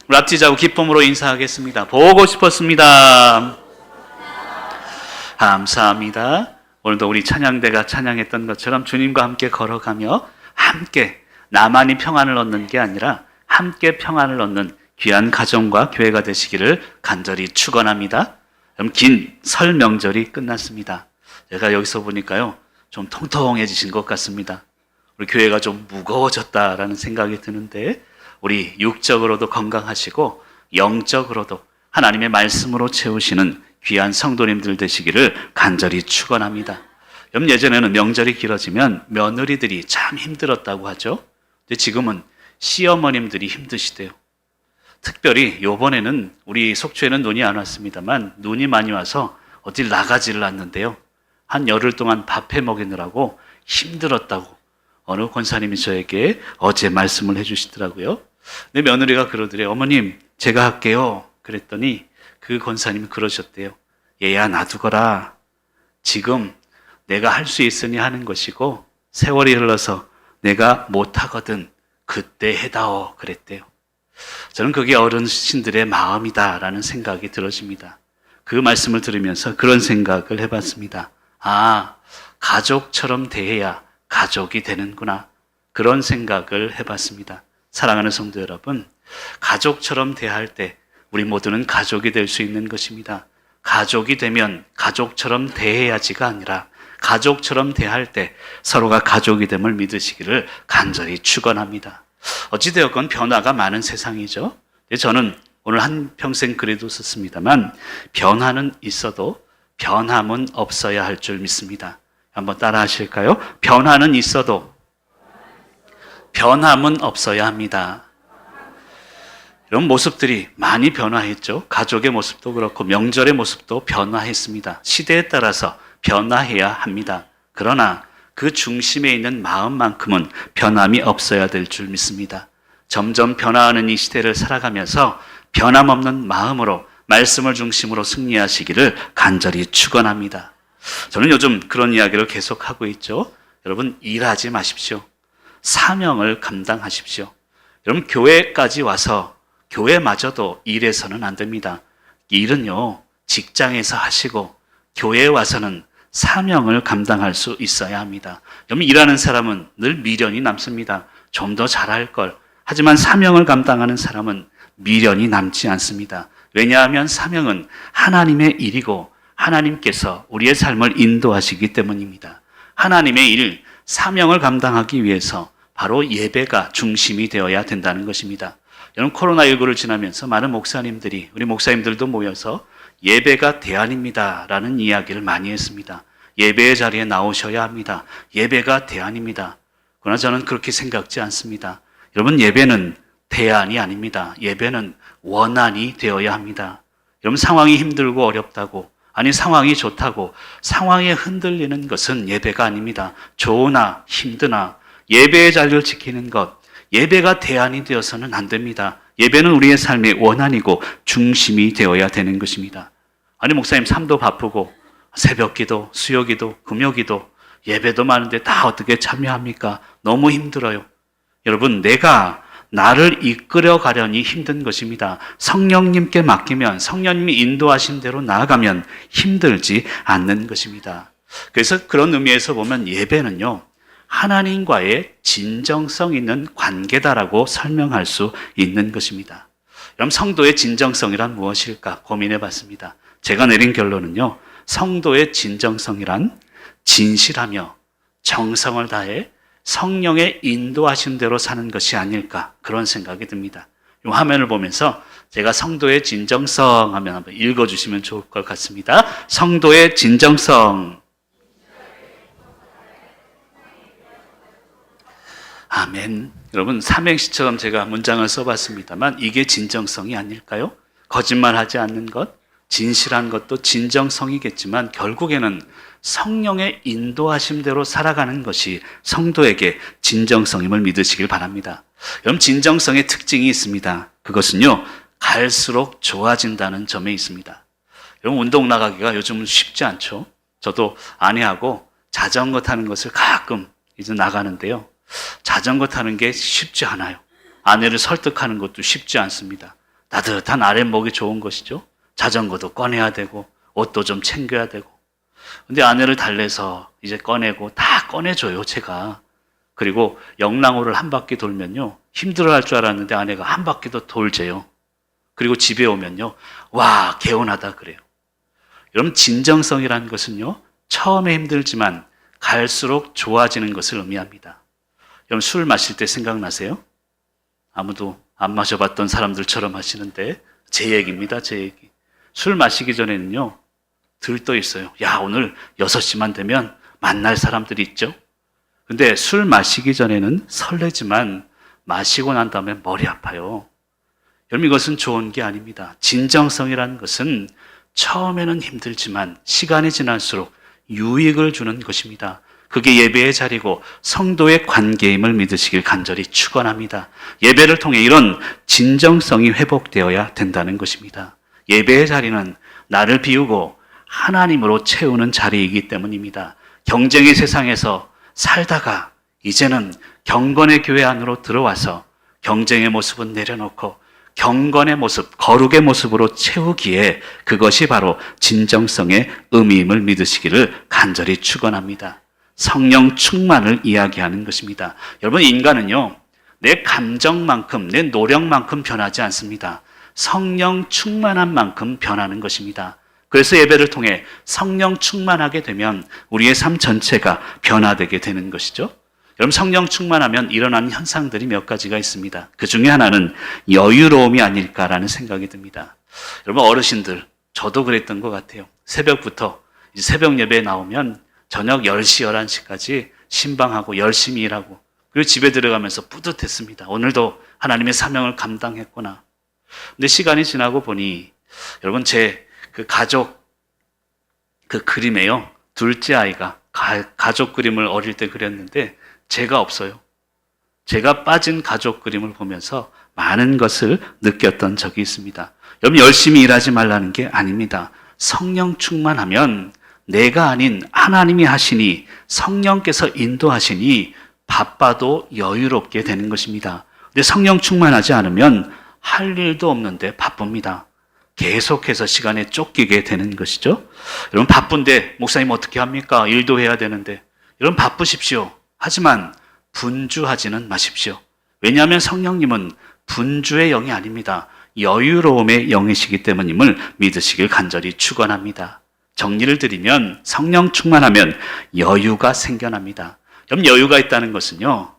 우리 앞뒤자고 기쁨으로 인사하겠습니다. 보고 싶었습니다. 감사합니다. 오늘도 우리 찬양대가 찬양했던 것처럼 주님과 함께 걸어가며 함께 나만이 평안을 얻는 게 아니라 함께 평안을 얻는 귀한 가정과 교회가 되시기를 간절히 축원합니다. 그럼 긴 설 명절이 끝났습니다. 제가 여기서 보니까요, 좀 통통해지신 것 같습니다. 우리 교회가 좀 무거워졌다라는 생각이 드는데, 우리 육적으로도 건강하시고 영적으로도 하나님의 말씀으로 채우시는 귀한 성도님들 되시기를 간절히 축원합니다. 여러분, 예전에는 명절이 길어지면 며느리들이 참 힘들었다고 하죠. 근데 지금은 시어머님들이 힘드시대요. 특별히 요번에는 우리 속초에는 눈이 안 왔습니다만 눈이 많이 와서 어딜 나가지를 않는데요. 한 열흘 동안 밥해 먹이느라고 힘들었다고 어느 권사님이 저에게 어제 말씀을 해주시더라고요. 내 며느리가 그러더래요. 어머님, 제가 할게요. 그랬더니 그 권사님이 그러셨대요. 얘야, 놔두거라. 지금 내가 할 수 있으니 하는 것이고 세월이 흘러서 내가 못하거든 그때 해다오. 그랬대요. 저는 그게 어르신들의 마음이다라는 생각이 들어집니다. 그 말씀을 들으면서 그런 생각을 해봤습니다. 아, 가족처럼 대해야 가족이 되는구나. 그런 생각을 해봤습니다. 사랑하는 성도 여러분, 가족처럼 대할 때 우리 모두는 가족이 될 수 있는 것입니다. 가족이 되면 가족처럼 대해야지가 아니라 가족처럼 대할 때 서로가 가족이 됨을 믿으시기를 간절히 축원합니다. 어찌되었건 변화가 많은 세상이죠. 저는 오늘 한평생 글에도 썼습니다만 변화는 있어도 변함은 없어야 할 줄 믿습니다. 한번 따라 하실까요? 변화는 있어도 변함은 없어야 합니다. 이런 모습들이 많이 변화했죠. 가족의 모습도 그렇고 명절의 모습도 변화했습니다. 시대에 따라서 변화해야 합니다. 그러나 그 중심에 있는 마음만큼은 변함이 없어야 될 줄 믿습니다. 점점 변화하는 이 시대를 살아가면서 변함없는 마음으로 말씀을 중심으로 승리하시기를 간절히 축원합니다. 저는 요즘 그런 이야기를 계속하고 있죠. 여러분, 일하지 마십시오. 사명을 감당하십시오. 여러분, 교회까지 와서 교회마저도 일해서는 안 됩니다. 일은요, 직장에서 하시고 교회에 와서는 사명을 감당할 수 있어야 합니다. 여러분, 일하는 사람은 늘 미련이 남습니다. 좀 더 잘할 걸. 하지만 사명을 감당하는 사람은 미련이 남지 않습니다. 왜냐하면 사명은 하나님의 일이고 하나님께서 우리의 삶을 인도하시기 때문입니다. 하나님의 일, 사명을 감당하기 위해서 바로 예배가 중심이 되어야 된다는 것입니다. 여러분, 코로나19를 지나면서 많은 목사님들이, 우리 목사님들도 모여서 예배가 대안입니다 라는 이야기를 많이 했습니다. 예배의 자리에 나오셔야 합니다. 예배가 대안입니다. 그러나 저는 그렇게 생각지 않습니다. 여러분, 예배는 대안이 아닙니다. 예배는 원안이 되어야 합니다. 여러분, 상황이 힘들고 어렵다고, 아니 상황이 좋다고 상황에 흔들리는 것은 예배가 아닙니다. 좋으나 힘드나 예배의 자리를 지키는 것, 예배가 대안이 되어서는 안 됩니다. 예배는 우리의 삶의 원안이고 중심이 되어야 되는 것입니다. 아니, 목사님 삶도 바쁘고 새벽기도, 수요기도, 금요기도, 예배도 많은데 다 어떻게 참여합니까? 너무 힘들어요. 여러분, 내가 나를 이끌어 가려니 힘든 것입니다. 성령님께 맡기면, 성령님이 인도하신 대로 나아가면 힘들지 않는 것입니다. 그래서 그런 의미에서 보면 예배는요, 하나님과의 진정성 있는 관계다라고 설명할 수 있는 것입니다. 그럼 성도의 진정성이란 무엇일까 고민해 봤습니다. 제가 내린 결론은요, 성도의 진정성이란 진실하며 정성을 다해 성령의 인도하신 대로 사는 것이 아닐까, 그런 생각이 듭니다. 이 화면을 보면서 제가 성도의 진정성 하면 한번 읽어주시면 좋을 것 같습니다. 성도의 진정성. 아멘. 여러분, 삼행시처럼 제가 문장을 써봤습니다만 이게 진정성이 아닐까요? 거짓말하지 않는 것, 진실한 것도 진정성이겠지만 결국에는 성령의 인도하심대로 살아가는 것이 성도에게 진정성임을 믿으시길 바랍니다. 여러분, 진정성의 특징이 있습니다. 그것은요, 갈수록 좋아진다는 점에 있습니다. 여러분, 운동 나가기가 요즘은 쉽지 않죠. 저도 아내하고 자전거 타는 것을 가끔 이제 나가는데요, 자전거 타는 게 쉽지 않아요. 아내를 설득하는 것도 쉽지 않습니다. 따뜻한 아랫목이 좋은 것이죠. 자전거도 꺼내야 되고 옷도 좀 챙겨야 되고. 근데 아내를 달래서 이제 꺼내고 다 꺼내줘요, 제가. 그리고 영랑호를 한 바퀴 돌면요, 힘들어할 줄 알았는데 아내가 한 바퀴 더 돌재요. 그리고 집에 오면요, 와, 개운하다 그래요. 여러분, 진정성이라는 것은요, 처음에 힘들지만 갈수록 좋아지는 것을 의미합니다. 여러분, 술 마실 때 생각나세요? 아무도 안 마셔봤던 사람들처럼 하시는데 제 얘기입니다, 제 얘기. 술 마시기 전에는요, 들떠 있어요. 야, 오늘 6시만 되면 만날 사람들이 있죠? 근데 술 마시기 전에는 설레지만 마시고 난 다음에 머리 아파요. 여러분, 이것은 좋은 게 아닙니다. 진정성이라는 것은 처음에는 힘들지만 시간이 지날수록 유익을 주는 것입니다. 그게 예배의 자리고 성도의 관계임을 믿으시길 간절히 축원합니다. 예배를 통해 이런 진정성이 회복되어야 된다는 것입니다. 예배의 자리는 나를 비우고 하나님으로 채우는 자리이기 때문입니다. 경쟁의 세상에서 살다가 이제는 경건의 교회 안으로 들어와서 경쟁의 모습은 내려놓고 경건의 모습, 거룩의 모습으로 채우기에 그것이 바로 진정성의 의미임을 믿으시기를 간절히 축원합니다. 성령 충만을 이야기하는 것입니다. 여러분, 인간은요, 내 감정만큼, 내 노력만큼 변하지 않습니다. 성령 충만한 만큼 변하는 것입니다. 그래서 예배를 통해 성령 충만하게 되면 우리의 삶 전체가 변화되게 되는 것이죠. 여러분, 성령 충만하면 일어나는 현상들이 몇 가지가 있습니다. 그 중에 하나는 여유로움이 아닐까라는 생각이 듭니다. 여러분, 어르신들, 저도 그랬던 것 같아요. 새벽부터 새벽 예배에 나오면 저녁 10시, 11시까지 신방하고 열심히 일하고 그리고 집에 들어가면서 뿌듯했습니다. 오늘도 하나님의 사명을 감당했구나. 근데 시간이 지나고 보니 여러분, 제 그 가족 그 그림에요, 둘째 아이가 가족 그림을 어릴 때 그렸는데 제가 없어요. 제가 빠진 가족 그림을 보면서 많은 것을 느꼈던 적이 있습니다. 여러분, 열심히 일하지 말라는 게 아닙니다. 성령 충만하면 내가 아닌 하나님이 하시니 성령께서 인도하시니 바빠도 여유롭게 되는 것입니다. 근데 성령 충만하지 않으면 할 일도 없는데 바쁩니다. 계속해서 시간에 쫓기게 되는 것이죠. 여러분, 바쁜데 목사님 어떻게 합니까? 일도 해야 되는데. 여러분, 바쁘십시오. 하지만 분주하지는 마십시오. 왜냐하면 성령님은 분주의 영이 아닙니다. 여유로움의 영이시기 때문임을 믿으시길 간절히 축원합니다. 정리를 드리면 성령 충만하면 여유가 생겨납니다. 여러분, 여유가 있다는 것은요,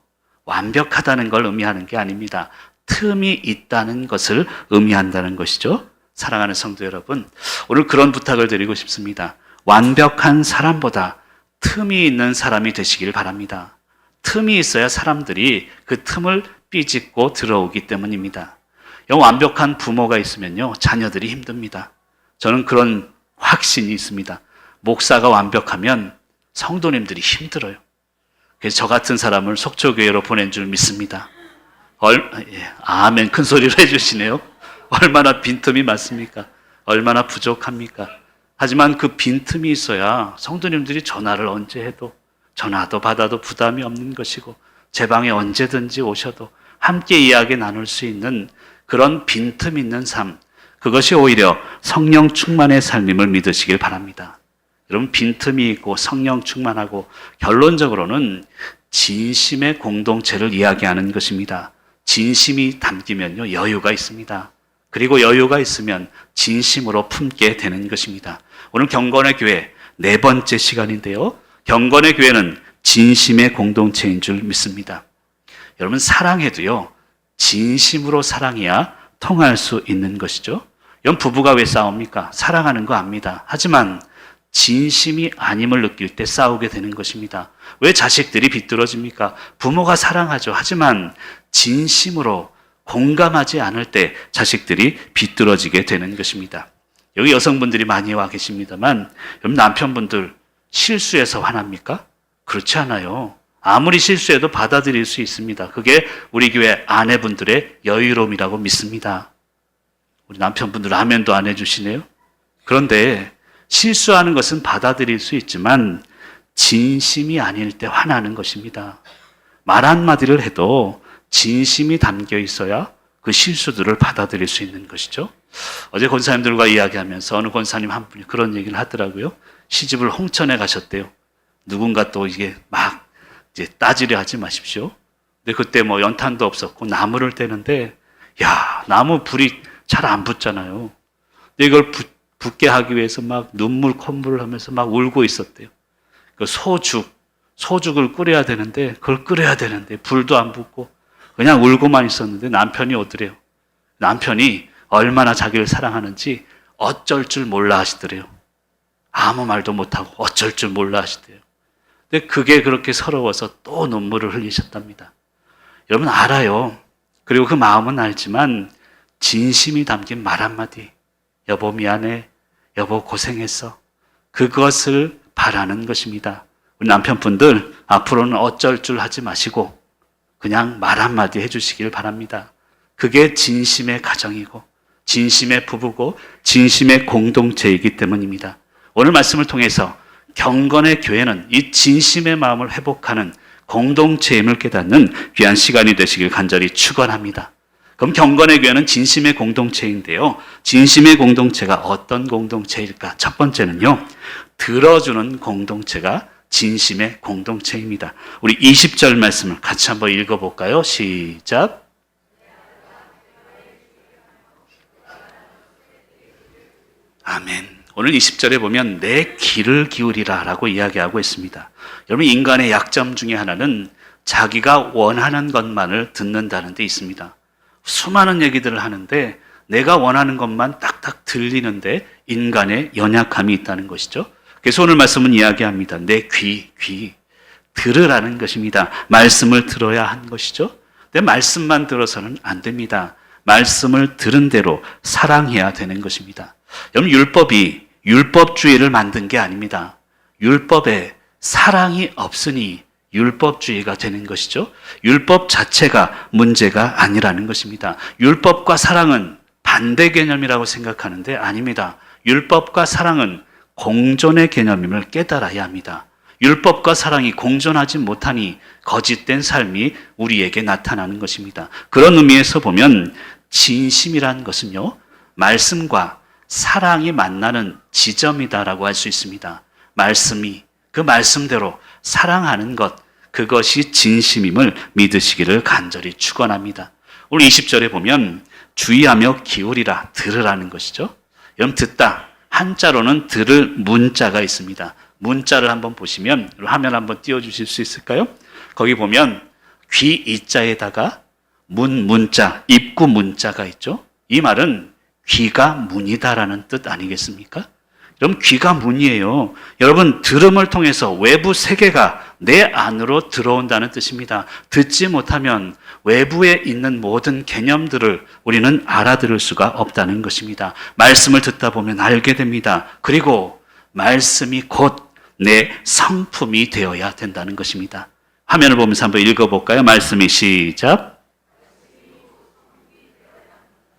완벽하다는 걸 의미하는 게 아닙니다. 틈이 있다는 것을 의미한다는 것이죠. 사랑하는 성도 여러분, 오늘 그런 부탁을 드리고 싶습니다. 완벽한 사람보다 틈이 있는 사람이 되시길 바랍니다. 틈이 있어야 사람들이 그 틈을 삐짓고 들어오기 때문입니다. 완벽한 부모가 있으면요, 자녀들이 힘듭니다. 저는 그런 확신이 있습니다. 목사가 완벽하면 성도님들이 힘들어요. 그래서 저 같은 사람을 속초교회로 보낸 줄 믿습니다. 아멘, 큰 소리로 해주시네요. 얼마나 빈틈이 많습니까? 얼마나 부족합니까? 하지만 그 빈틈이 있어야 성도님들이 전화를 언제 해도, 전화도 받아도 부담이 없는 것이고, 제 방에 언제든지 오셔도 함께 이야기 나눌 수 있는 그런 빈틈 있는 삶, 그것이 오히려 성령 충만의 삶임을 믿으시길 바랍니다. 여러분, 빈틈이 있고 성령 충만하고 결론적으로는 진심의 공동체를 이야기하는 것입니다. 진심이 담기면요, 여유가 있습니다. 그리고 여유가 있으면 진심으로 품게 되는 것입니다. 오늘 경건의 교회 4번째 시간인데요, 경건의 교회는 진심의 공동체인 줄 믿습니다. 여러분, 사랑해도요, 진심으로 사랑해야 통할 수 있는 것이죠. 여러분, 부부가 왜 싸웁니까? 사랑하는 거 압니다. 하지만 진심이 아님을 느낄 때 싸우게 되는 것입니다. 왜 자식들이 비뚤어집니까? 부모가 사랑하죠. 하지만 진심으로 공감하지 않을 때 자식들이 비뚤어지게 되는 것입니다. 여기 여성분들이 많이 와 계십니다만, 여러분, 남편분들 실수해서 화납니까? 그렇지 않아요. 아무리 실수해도 받아들일 수 있습니다. 그게 우리 교회 아내분들의 여유로움이라고 믿습니다. 우리 남편분들 아멘도 안 해주시네요. 그런데 실수하는 것은 받아들일 수 있지만 진심이 아닐 때 화나는 것입니다. 말 한마디를 해도 진심이 담겨 있어야 그 그 실수들을 받아들일 수 있는 것이죠. 어제 권사님들과 이야기하면서 어느 권사님 한 분이 그런 얘기를 하더라고요. 시집을 홍천에 가셨대요. 누군가 또 이게 막 이제 따지려 하지 마십시오. 근데 그때 뭐 연탄도 없었고 나무를 떼는데, 야, 나무 불이 잘 안 붙잖아요. 근데 이걸 붙게 하기 위해서 막 눈물 콧물을 하면서 막 울고 있었대요. 그 소죽을 끓여야 되는데, 그걸 끓여야 되는데 불도 안 붙고 그냥 울고만 있었는데 남편이 오더래요. 남편이 얼마나 자기를 사랑하는지 어쩔 줄 몰라 하시더래요. 아무 말도 못하고 어쩔 줄 몰라 하시대요. 근데 그게 그렇게 서러워서 또 눈물을 흘리셨답니다. 여러분 알아요. 그리고 그 마음은 알지만 진심이 담긴 말 한마디, 여보 미안해, 여보 고생했어, 그것을 바라는 것입니다. 우리 남편분들 앞으로는 어쩔 줄 하지 마시고 그냥 말 한마디 해주시길 바랍니다. 그게 진심의 가정이고 진심의 부부고 진심의 공동체이기 때문입니다. 오늘 말씀을 통해서 경건의 교회는 이 진심의 마음을 회복하는 공동체임을 깨닫는 귀한 시간이 되시길 간절히 축원합니다. 그럼 경건의 교회는 진심의 공동체인데요. 진심의 공동체가 어떤 공동체일까? 첫 번째는요, 들어주는 공동체가 진심의 공동체입니다. 우리 20절 말씀을 같이 한번 읽어볼까요? 시작. 아멘. 오늘 20절에 보면 내 귀를 기울이라 라고 이야기하고 있습니다. 여러분, 인간의 약점 중에 하나는 자기가 원하는 것만을 듣는다는 데 있습니다. 수많은 얘기들을 하는데 내가 원하는 것만 딱딱 들리는데 인간의 연약함이 있다는 것이죠. 그래서 오늘 말씀은 이야기합니다. 내 귀 들으라는 것입니다. 말씀을 들어야 하는 것이죠. 내 말씀만 들어서는 안 됩니다. 말씀을 들은 대로 사랑해야 되는 것입니다. 여러분, 율법이 율법주의를 만든 게 아닙니다. 율법에 사랑이 없으니 율법주의가 되는 것이죠. 율법 자체가 문제가 아니라는 것입니다. 율법과 사랑은 반대 개념이라고 생각하는데 아닙니다. 율법과 사랑은 공존의 개념임을 깨달아야 합니다. 율법과 사랑이 공존하지 못하니 거짓된 삶이 우리에게 나타나는 것입니다. 그런 의미에서 보면 진심이라는 것은요, 말씀과 사랑이 만나는 지점이다라고 할 수 있습니다. 말씀이 그 말씀대로 사랑하는 것, 그것이 진심임을 믿으시기를 간절히 축원합니다. 오늘 20절에 보면 주의하며 기울이라, 들으라는 것이죠. 여러분, 듣다, 한자로는 들을 문자가 있습니다. 문자를 한번 보시면 화면 한번 띄워주실 수 있을까요? 거기 보면 귀 이자에다가 문자, 입구 문자가 있죠. 이 말은 귀가 문이다라는 뜻 아니겠습니까? 여러분, 귀가 문이에요. 여러분, 들음을 통해서 외부 세계가 내 안으로 들어온다는 뜻입니다. 듣지 못하면 외부에 있는 모든 개념들을 우리는 알아들을 수가 없다는 것입니다. 말씀을 듣다 보면 알게 됩니다. 그리고 말씀이 곧 내 성품이 되어야 된다는 것입니다. 화면을 보면서 한번 읽어볼까요? 말씀이 시작.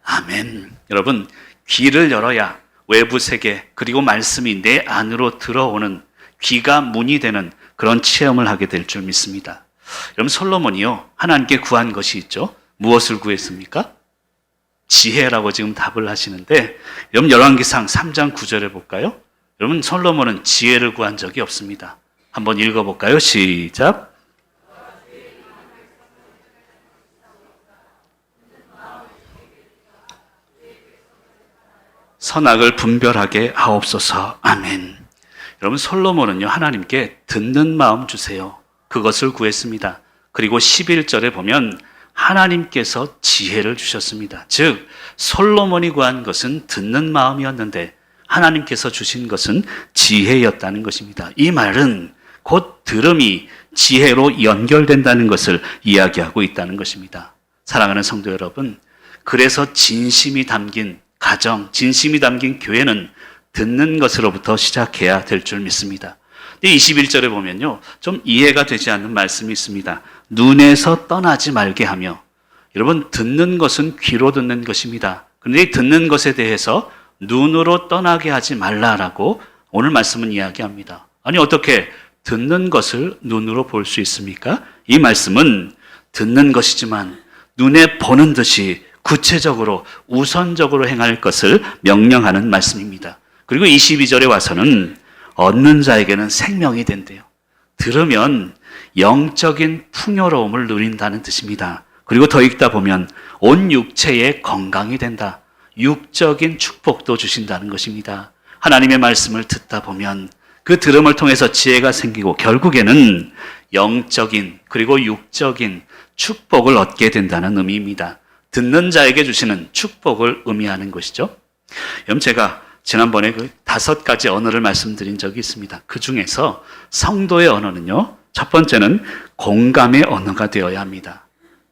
아멘. 여러분, 귀를 열어야 외부 세계 그리고 말씀이 내 안으로 들어오는 귀가 문이 되는 그런 체험을 하게 될 줄 믿습니다. 여러분, 솔로몬이요, 하나님께 구한 것이 있죠. 무엇을 구했습니까? 지혜라고 지금 답을 하시는데, 여러분, 열왕기상 3장 9절에 볼까요? 여러분, 솔로몬은 지혜를 구한 적이 없습니다. 한번 읽어볼까요? 시작. 선악을 분별하게 하옵소서. 아멘. 여러분, 솔로몬은요, 하나님께 듣는 마음 주세요, 그것을 구했습니다. 그리고 11절에 보면 하나님께서 지혜를 주셨습니다. 즉, 솔로몬이 구한 것은 듣는 마음이었는데 하나님께서 주신 것은 지혜였다는 것입니다. 이 말은 곧 들음이 지혜로 연결된다는 것을 이야기하고 있다는 것입니다. 사랑하는 성도 여러분, 그래서 진심이 담긴 가정, 진심이 담긴 교회는 듣는 것으로부터 시작해야 될 줄 믿습니다. 21절에 보면요, 좀 이해가 되지 않는 말씀이 있습니다. 눈에서 떠나지 말게 하며. 여러분, 듣는 것은 귀로 듣는 것입니다. 그런데 이 듣는 것에 대해서 눈으로 떠나게 하지 말라라고 오늘 말씀은 이야기합니다. 아니, 어떻게 듣는 것을 눈으로 볼 수 있습니까? 이 말씀은 듣는 것이지만 눈에 보는 듯이 구체적으로 우선적으로 행할 것을 명령하는 말씀입니다. 그리고 22절에 와서는 얻는 자에게는 생명이 된대요. 들으면 영적인 풍요로움을 누린다는 뜻입니다. 그리고 더 읽다 보면 온 육체에 건강이 된다. 육적인 축복도 주신다는 것입니다. 하나님의 말씀을 듣다 보면 그 들음을 통해서 지혜가 생기고 결국에는 영적인 그리고 육적인 축복을 얻게 된다는 의미입니다. 듣는 자에게 주시는 축복을 의미하는 것이죠. 여러분, 제가 지난번에 그 5가지 언어를 말씀드린 적이 있습니다. 그 중에서 성도의 언어는요, 첫 번째는 공감의 언어가 되어야 합니다.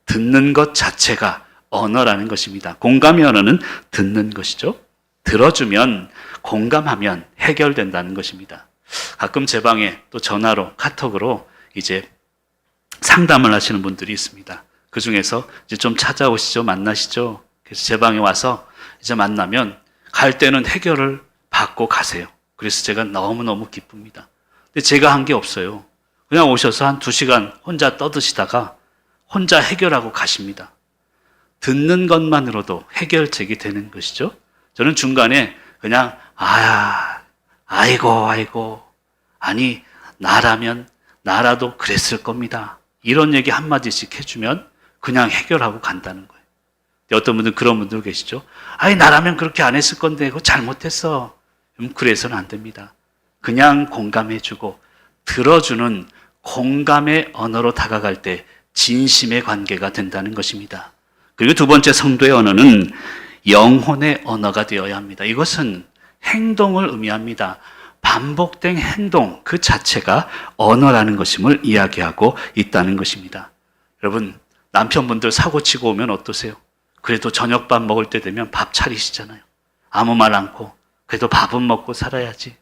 듣는 것 자체가 언어라는 것입니다. 공감의 언어는 듣는 것이죠. 들어주면, 공감하면 해결된다는 것입니다. 가끔 제 방에 또 전화로, 카톡으로 이제 상담을 하시는 분들이 있습니다. 그 중에서 이제 좀 찾아오시죠, 만나시죠. 그래서 제 방에 와서 이제 만나면 갈 때는 해결을 받고 가세요. 그래서 제가 너무너무 기쁩니다. 근데 제가 한 게 없어요. 그냥 오셔서 한 2시간 혼자 떠드시다가 혼자 해결하고 가십니다. 듣는 것만으로도 해결책이 되는 것이죠. 저는 중간에 그냥 아이고 아니 나라면 나라도 그랬을 겁니다. 이런 얘기 한마디씩 해주면 그냥 해결하고 간다는 거예요. 어떤 분들 그런 분들 계시죠. 나라면 그렇게 안 했을 건데 그거 잘못했어. 그래서는 안 됩니다. 그냥 공감해주고 들어주는 공감의 언어로 다가갈 때 진심의 관계가 된다는 것입니다. 그리고 두 번째 성도의 언어는 영혼의 언어가 되어야 합니다. 이것은 행동을 의미합니다. 반복된 행동 그 자체가 언어라는 것임을 이야기하고 있다는 것입니다. 여러분, 남편분들 사고치고 오면 어떠세요? 그래도 저녁밥 먹을 때 되면 밥 차리시잖아요. 아무 말 않고 그래도 밥은 먹고 살아야지.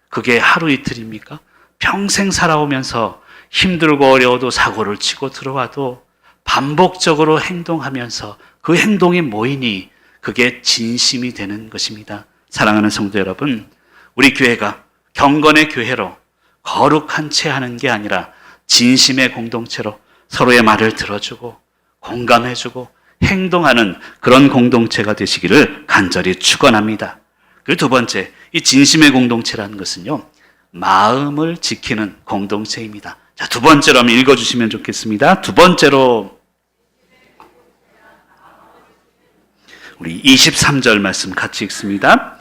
그게 하루 이틀입니까? 평생 살아오면서 힘들고 어려워도 사고를 치고 들어와도 반복적으로 행동하면서 그 행동이 뭐이니 그게 진심이 되는 것입니다. 사랑하는 성도 여러분, 우리 교회가 경건의 교회로 거룩한 채 하는 게 아니라 진심의 공동체로 서로의 말을 들어주고 공감해주고 행동하는 그런 공동체가 되시기를 간절히 축원합니다. 그리고 두 번째, 이 진심의 공동체라는 것은요, 마음을 지키는 공동체입니다. 자, 두 번째로 한번 읽어주시면 좋겠습니다. 두 번째로 우리 23절 말씀 같이 읽습니다.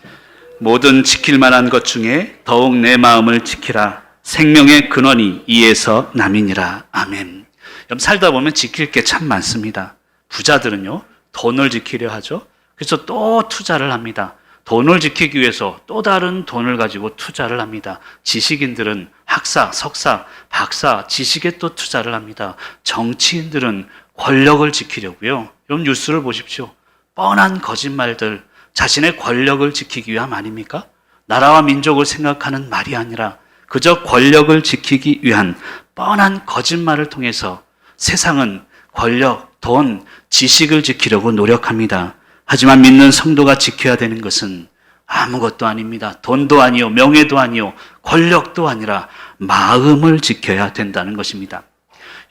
모든 지킬 만한 것 중에 더욱 내 마음을 지키라. 생명의 근원이 이에서 남이니라. 아멘. 여러분, 살다 보면 지킬 게 참 많습니다. 부자들은요, 돈을 지키려 하죠. 그래서 또 투자를 합니다. 돈을 지키기 위해서 또 다른 돈을 가지고 투자를 합니다. 지식인들은 학사, 석사, 박사, 지식에 또 투자를 합니다. 정치인들은 권력을 지키려고요. 여러분, 뉴스를 보십시오. 뻔한 거짓말들, 자신의 권력을 지키기 위함 아닙니까? 나라와 민족을 생각하는 말이 아니라 그저 권력을 지키기 위한 뻔한 거짓말을 통해서 세상은 권력, 돈, 지식을 지키려고 노력합니다. 하지만 믿는 성도가 지켜야 되는 것은 아무것도 아닙니다. 돈도 아니요, 명예도 아니요, 권력도 아니라 마음을 지켜야 된다는 것입니다.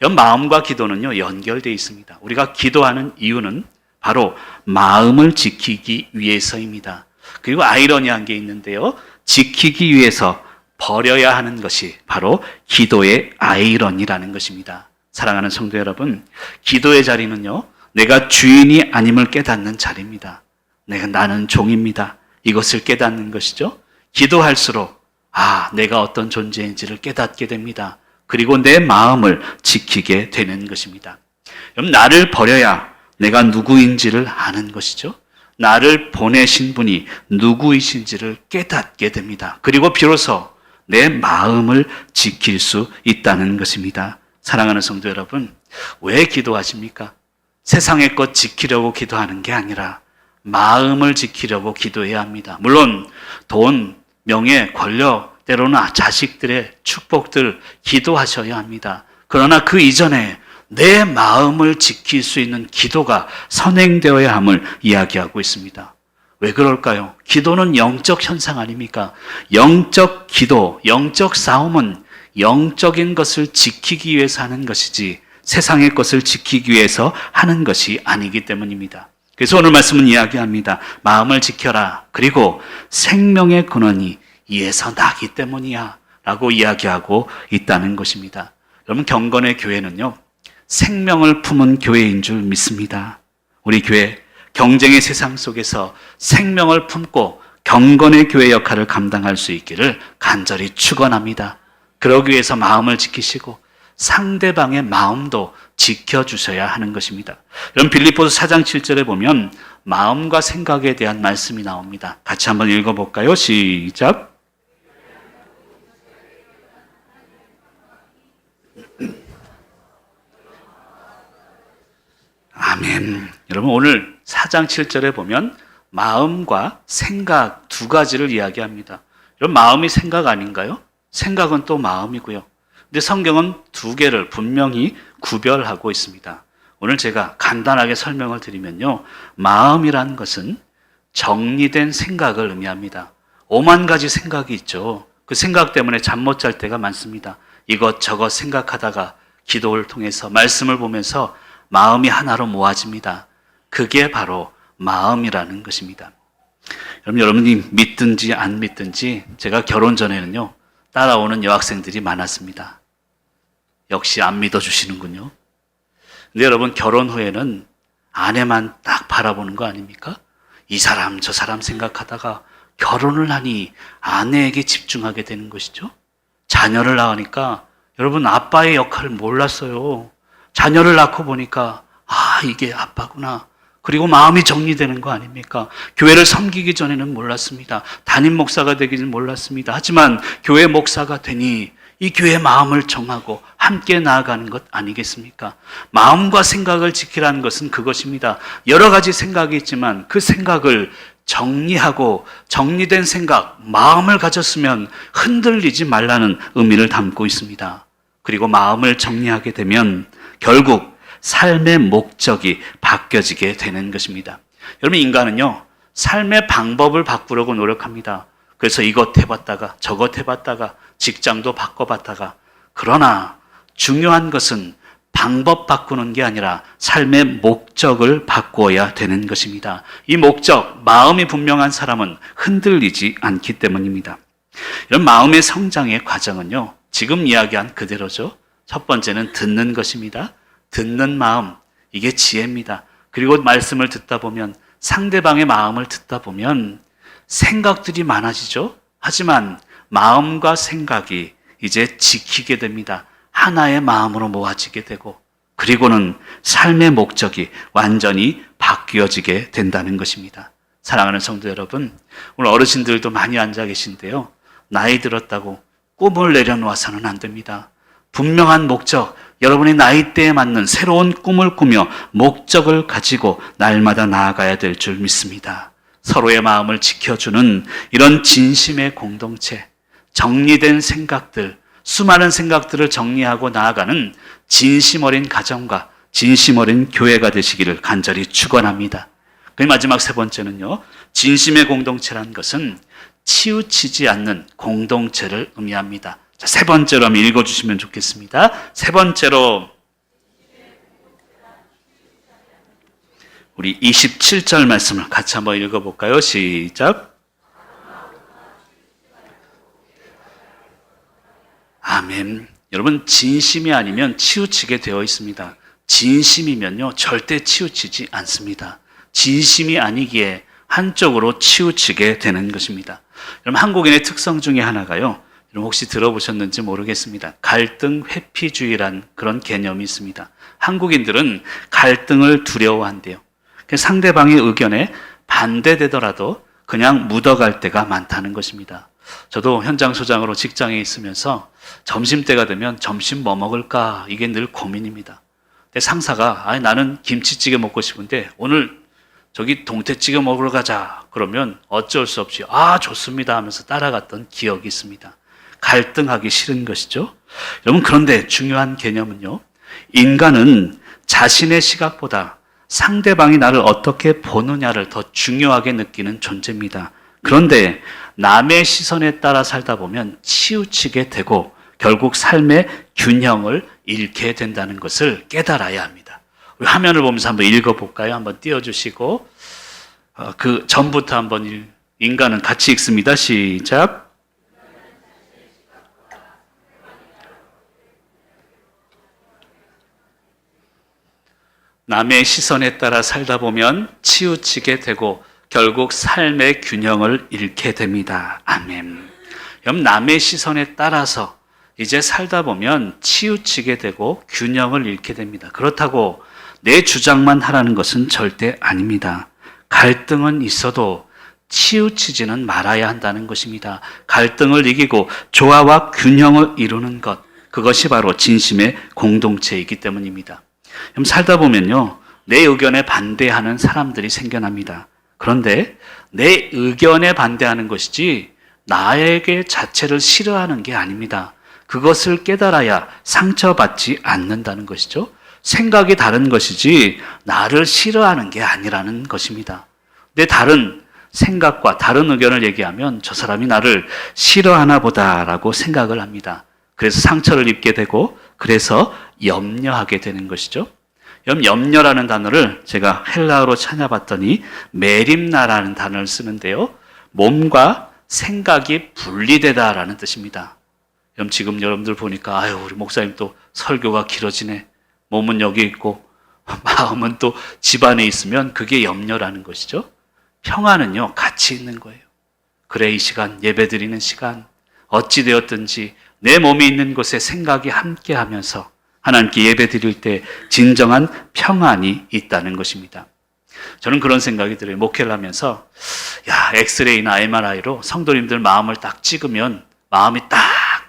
마음과 기도는요, 연결되어 있습니다. 우리가 기도하는 이유는 바로 마음을 지키기 위해서입니다. 그리고 아이러니한 게 있는데요, 지키기 위해서 버려야 하는 것이 바로 기도의 아이러니라는 것입니다. 사랑하는 성도 여러분, 기도의 자리는요, 내가 주인이 아님을 깨닫는 자리입니다. 나는 종입니다. 이것을 깨닫는 것이죠. 기도할수록 내가 어떤 존재인지를 깨닫게 됩니다. 그리고 내 마음을 지키게 되는 것입니다. 그럼 나를 버려야 내가 누구인지를 아는 것이죠. 나를 보내신 분이 누구이신지를 깨닫게 됩니다. 그리고 비로소 내 마음을 지킬 수 있다는 것입니다. 사랑하는 성도 여러분, 왜 기도하십니까? 세상의 것 지키려고 기도하는 게 아니라 마음을 지키려고 기도해야 합니다. 물론 돈, 명예, 권력, 때로는 자식들의 축복들 기도하셔야 합니다. 그러나 그 이전에 내 마음을 지킬 수 있는 기도가 선행되어야 함을 이야기하고 있습니다. 왜 그럴까요? 기도는 영적 현상 아닙니까? 영적 기도, 영적 싸움은 영적인 것을 지키기 위해서 하는 것이지 세상의 것을 지키기 위해서 하는 것이 아니기 때문입니다. 그래서 오늘 말씀은 이야기합니다. 마음을 지켜라. 그리고 생명의 근원이 이에서 나기 때문이야. 라고 이야기하고 있다는 것입니다. 여러분, 경건의 교회는요, 생명을 품은 교회인 줄 믿습니다. 우리 교회, 경쟁의 세상 속에서 생명을 품고 경건의 교회 역할을 감당할 수 있기를 간절히 축원합니다. 그러기 위해서 마음을 지키시고 상대방의 마음도 지켜주셔야 하는 것입니다. 여러분, 빌립보서 4장 7절에 보면 마음과 생각에 대한 말씀이 나옵니다. 같이 한번 읽어볼까요? 시작. 아멘. 여러분, 오늘 4장 7절에 보면 마음과 생각 두 가지를 이야기합니다. 여러분, 마음이 생각 아닌가요? 생각은 또 마음이고요. 근데 성경은 두 개를 분명히 구별하고 있습니다. 오늘 제가 간단하게 설명을 드리면요, 마음이라는 것은 정리된 생각을 의미합니다. 5만 가지 생각이 있죠. 그 생각 때문에 잠 못 잘 때가 많습니다. 이것저것 생각하다가 기도를 통해서 말씀을 보면서 마음이 하나로 모아집니다. 그게 바로 마음이라는 것입니다. 여러분이 믿든지 안 믿든지 제가 결혼 전에는요, 따라오는 여학생들이 많았습니다. 역시 안 믿어주시는군요. 근데 여러분, 결혼 후에는 아내만 딱 바라보는 거 아닙니까? 이 사람 저 사람 생각하다가 결혼을 하니 아내에게 집중하게 되는 것이죠. 자녀를 낳으니까 여러분, 아빠의 역할을 몰랐어요. 자녀를 낳고 보니까 이게 아빠구나. 그리고 마음이 정리되는 거 아닙니까? 교회를 섬기기 전에는 몰랐습니다. 담임 목사가 되기는 몰랐습니다. 하지만 교회 목사가 되니 이 교회의 마음을 정하고 함께 나아가는 것 아니겠습니까? 마음과 생각을 지키라는 것은 그것입니다. 여러 가지 생각이 있지만 그 생각을 정리하고 정리된 생각, 마음을 가졌으면 흔들리지 말라는 의미를 담고 있습니다. 그리고 마음을 정리하게 되면 결국 삶의 목적이 바뀌어지게 되는 것입니다. 여러분, 인간은요, 삶의 방법을 바꾸려고 노력합니다. 그래서 이것 해봤다가 저것 해봤다가 직장도 바꿔봤다가, 그러나 중요한 것은 방법 바꾸는 게 아니라 삶의 목적을 바꾸어야 되는 것입니다. 이 목적, 마음이 분명한 사람은 흔들리지 않기 때문입니다. 이런 마음의 성장의 과정은요, 지금 이야기한 그대로죠. 첫 번째는 듣는 것입니다. 듣는 마음, 이게 지혜입니다. 그리고 말씀을 듣다 보면, 상대방의 마음을 듣다 보면 생각들이 많아지죠. 하지만 마음과 생각이 이제 지키게 됩니다. 하나의 마음으로 모아지게 되고, 그리고는 삶의 목적이 완전히 바뀌어지게 된다는 것입니다. 사랑하는 성도 여러분, 오늘 어르신들도 많이 앉아 계신데요, 나이 들었다고 꿈을 내려놓아서는 안 됩니다. 분명한 목적, 여러분의 나이대에 맞는 새로운 꿈을 꾸며 목적을 가지고 날마다 나아가야 될 줄 믿습니다. 서로의 마음을 지켜주는 이런 진심의 공동체, 정리된 생각들, 수많은 생각들을 정리하고 나아가는 진심 어린 가정과 진심 어린 교회가 되시기를 간절히 축원합니다. 그 마지막 세 번째는요, 진심의 공동체라는 것은 치우치지 않는 공동체를 의미합니다. 자, 세 번째로 한번 읽어주시면 좋겠습니다. 세 번째로 우리 27절 말씀을 같이 한번 읽어볼까요? 시작. 아멘. 여러분, 진심이 아니면 치우치게 되어 있습니다. 진심이면요, 절대 치우치지 않습니다. 진심이 아니기에 한쪽으로 치우치게 되는 것입니다. 여러분, 한국인의 특성 중에 하나가요, 여러분 혹시 들어보셨는지 모르겠습니다. 갈등 회피주의란 그런 개념이 있습니다. 한국인들은 갈등을 두려워한대요. 상대방의 의견에 반대되더라도 그냥 묻어갈 때가 많다는 것입니다. 저도 현장 소장으로 직장에 있으면서 점심때가 되면 점심 뭐 먹을까, 이게 늘 고민입니다. 근데 상사가 나는 김치찌개 먹고 싶은데 오늘 저기 동태찌개 먹으러 가자 그러면 어쩔 수 없이 좋습니다 하면서 따라갔던 기억이 있습니다. 갈등하기 싫은 것이죠. 여러분, 그런데 중요한 개념은요, 인간은 자신의 시각보다 상대방이 나를 어떻게 보느냐를 더 중요하게 느끼는 존재입니다. 그런데 남의 시선에 따라 살다 보면 치우치게 되고 결국 삶의 균형을 잃게 된다는 것을 깨달아야 합니다. 우리 화면을 보면서 한번 읽어볼까요? 한번 띄워주시고 그 전부터 한번 인간은 같이 읽습니다. 시작. 남의 시선에 따라 살다 보면 치우치게 되고 결국 삶의 균형을 잃게 됩니다. 아멘. 그럼 남의 시선에 따라서 이제 살다 보면 치우치게 되고 균형을 잃게 됩니다. 그렇다고 내 주장만 하라는 것은 절대 아닙니다. 갈등은 있어도 치우치지는 말아야 한다는 것입니다. 갈등을 이기고 조화와 균형을 이루는 것, 그것이 바로 진심의 공동체이기 때문입니다. 그럼 살다 보면요, 내 의견에 반대하는 사람들이 생겨납니다. 그런데 내 의견에 반대하는 것이지 나에게 자체를 싫어하는 게 아닙니다. 그것을 깨달아야 상처받지 않는다는 것이죠. 생각이 다른 것이지 나를 싫어하는 게 아니라는 것입니다. 내 다른 생각과 다른 의견을 얘기하면 저 사람이 나를 싫어하나 보다라고 생각을 합니다. 그래서 상처를 입게 되고 그래서 염려하게 되는 것이죠. 염려라는 단어를 제가 헬라어로 찾아봤더니 메림나라는 단어를 쓰는데요. 몸과 생각이 분리되다라는 뜻입니다. 그럼 지금 여러분들 보니까 아유 우리 목사님 또 설교가 길어지네. 몸은 여기 있고 마음은 또 집안에 있으면 그게 염려라는 것이죠. 평안은요 같이 있는 거예요. 그래 이 시간 예배드리는 시간 어찌 되었든지 내 몸이 있는 곳에 생각이 함께하면서 하나님께 예배드릴 때 진정한 평안이 있다는 것입니다. 저는 그런 생각이 들어요. 목회를 하면서 엑스레이나 MRI로 성도님들 마음을 딱 찍으면 마음이 딱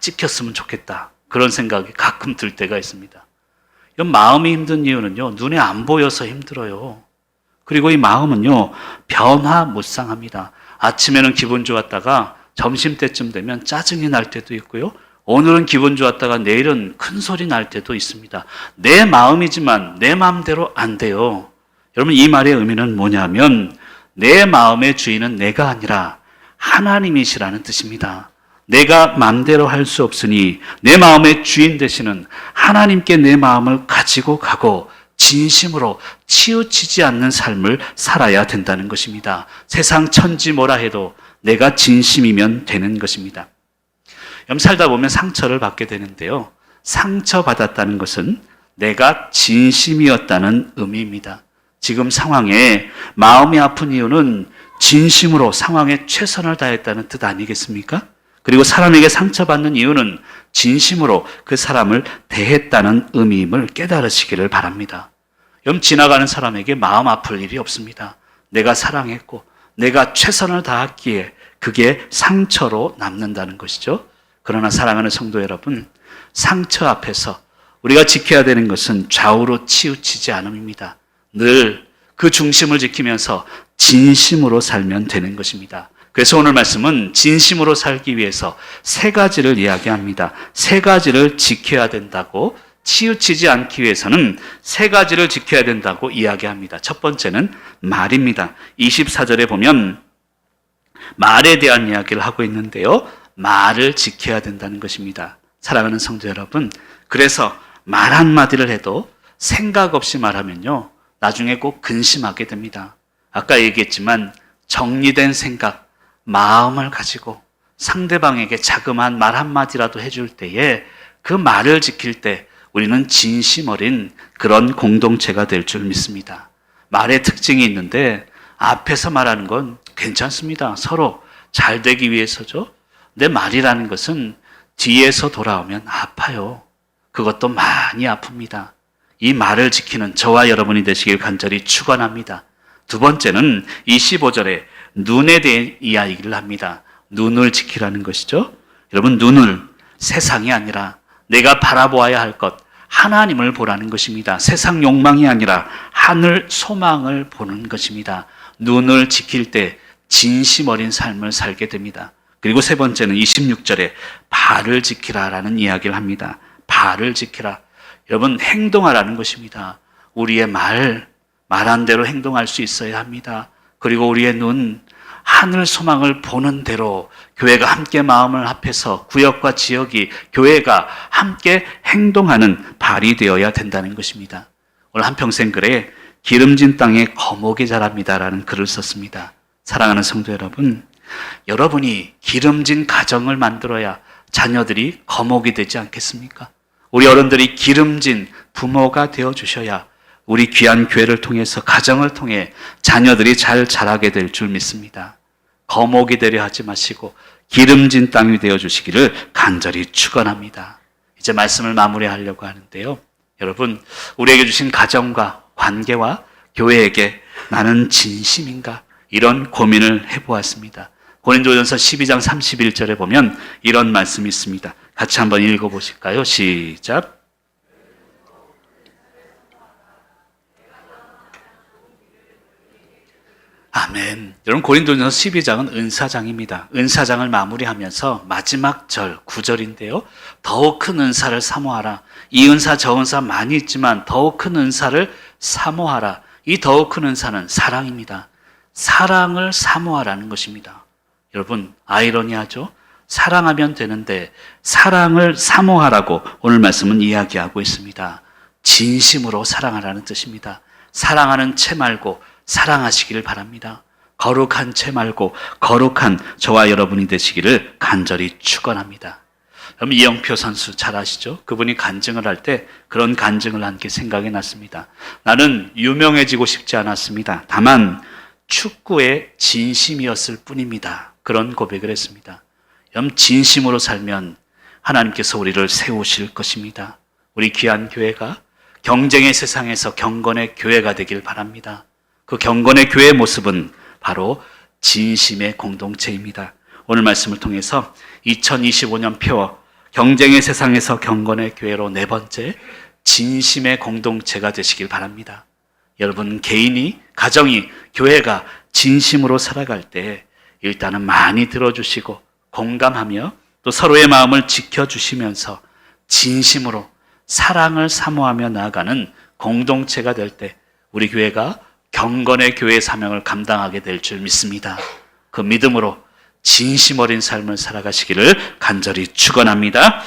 찍혔으면 좋겠다. 그런 생각이 가끔 들 때가 있습니다. 이런 마음이 힘든 이유는요. 눈에 안 보여서 힘들어요. 그리고 이 마음은요. 변화무쌍합니다. 아침에는 기분 좋았다가 점심때쯤 되면 짜증이 날 때도 있고요. 오늘은 기분 좋았다가 내일은 큰 소리 날 때도 있습니다. 내 마음이지만 내 마음대로 안 돼요. 여러분 이 말의 의미는 뭐냐면 내 마음의 주인은 내가 아니라 하나님이시라는 뜻입니다. 내가 마음대로 할 수 없으니 내 마음의 주인 되시는 하나님께 내 마음을 가지고 가고 진심으로 치우치지 않는 삶을 살아야 된다는 것입니다. 세상 천지 뭐라 해도 내가 진심이면 되는 것입니다. 살다 보면 상처를 받게 되는데요. 상처받았다는 것은 내가 진심이었다는 의미입니다. 지금 상황에 마음이 아픈 이유는 진심으로 상황에 최선을 다했다는 뜻 아니겠습니까? 그리고 사람에게 상처받는 이유는 진심으로 그 사람을 대했다는 의미임을 깨달으시기를 바랍니다. 지나가는 사람에게 마음 아플 일이 없습니다. 내가 사랑했고 내가 최선을 다했기에 그게 상처로 남는다는 것이죠. 그러나 사랑하는 성도 여러분, 상처 앞에서 우리가 지켜야 되는 것은 좌우로 치우치지 않음입니다. 늘 그 중심을 지키면서 진심으로 살면 되는 것입니다. 그래서 오늘 말씀은 진심으로 살기 위해서 세 가지를 이야기합니다. 세 가지를 지켜야 된다고, 치우치지 않기 위해서는 세 가지를 지켜야 된다고 이야기합니다. 첫 번째는 말입니다. 24절에 보면 말에 대한 이야기를 하고 있는데요. 말을 지켜야 된다는 것입니다. 사랑하는 성도 여러분, 그래서 말 한마디를 해도 생각 없이 말하면요, 나중에 꼭 근심하게 됩니다. 아까 얘기했지만 정리된 생각, 마음을 가지고 상대방에게 자그마한 말 한마디라도 해줄 때에 그 말을 지킬 때 우리는 진심 어린 그런 공동체가 될 줄 믿습니다. 말의 특징이 있는데 앞에서 말하는 건 괜찮습니다. 서로 잘 되기 위해서죠. 내 말이라는 것은 뒤에서 돌아오면 아파요. 그것도 많이 아픕니다. 이 말을 지키는 저와 여러분이 되시길 간절히 축원합니다. 두 번째는 25절에 눈에 대한 이야기를 합니다. 눈을 지키라는 것이죠. 여러분 눈을 세상이 아니라 내가 바라보아야 할 것, 하나님을 보라는 것입니다. 세상 욕망이 아니라 하늘 소망을 보는 것입니다. 눈을 지킬 때 진심 어린 삶을 살게 됩니다. 그리고 세 번째는 26절에 발을 지키라라는 이야기를 합니다. 발을 지키라. 여러분 행동하라는 것입니다. 우리의 말한 대로 행동할 수 있어야 합니다. 그리고 우리의 눈, 하늘 소망을 보는 대로 교회가 함께 마음을 합해서 구역과 지역이 교회가 함께 행동하는 발이 되어야 된다는 것입니다. 오늘 한평생 글에 기름진 땅에 거목이 자랍니다라는 글을 썼습니다. 사랑하는 성도 여러분, 여러분이 기름진 가정을 만들어야 자녀들이 거목이 되지 않겠습니까? 우리 어른들이 기름진 부모가 되어주셔야 우리 귀한 교회를 통해서 가정을 통해 자녀들이 잘 자라게 될 줄 믿습니다. 거목이 되려 하지 마시고 기름진 땅이 되어주시기를 간절히 축원합니다. 이제 말씀을 마무리하려고 하는데요. 여러분, 우리에게 주신 가정과 관계와 교회에게 나는 진심인가? 이런 고민을 해보았습니다. 고린도전서 12장 31절에 보면 이런 말씀이 있습니다. 같이 한번 읽어보실까요? 시작. 아멘. 여러분, 고린도전서 12장은 은사장입니다. 은사장을 마무리하면서 마지막 절 9절인데요. 더욱 큰 은사를 사모하라. 이 은사 저 은사 많이 있지만 더욱 큰 은사를 사모하라. 이 더욱 큰 은사는 사랑입니다. 사랑을 사모하라는 것입니다. 여러분, 아이러니하죠? 사랑하면 되는데 사랑을 사모하라고 오늘 말씀은 이야기하고 있습니다. 진심으로 사랑하라는 뜻입니다. 사랑하는 채 말고 사랑하시기를 바랍니다. 거룩한 채 말고 거룩한 저와 여러분이 되시기를 간절히 축원합니다. 여러분, 이영표 선수 잘 아시죠? 그분이 간증을 할 때 그런 간증을 한 게 생각이 났습니다. 나는 유명해지고 싶지 않았습니다. 다만 축구의 진심이었을 뿐입니다. 그런 고백을 했습니다. 여러분, 진심으로 살면 하나님께서 우리를 세우실 것입니다. 우리 귀한 교회가 경쟁의 세상에서 경건의 교회가 되길 바랍니다. 그 경건의 교회의 모습은 바로 진심의 공동체입니다. 오늘 말씀을 통해서 2025년 표 경쟁의 세상에서 경건의 교회로 네 번째, 진심의 공동체가 되시길 바랍니다. 여러분, 개인이, 가정이, 교회가 진심으로 살아갈 때 일단은 많이 들어주시고 공감하며 또 서로의 마음을 지켜주시면서 진심으로 사랑을 사모하며 나아가는 공동체가 될 때 우리 교회가 경건의 교회의 사명을 감당하게 될 줄 믿습니다. 그 믿음으로 진심 어린 삶을 살아가시기를 간절히 축원합니다.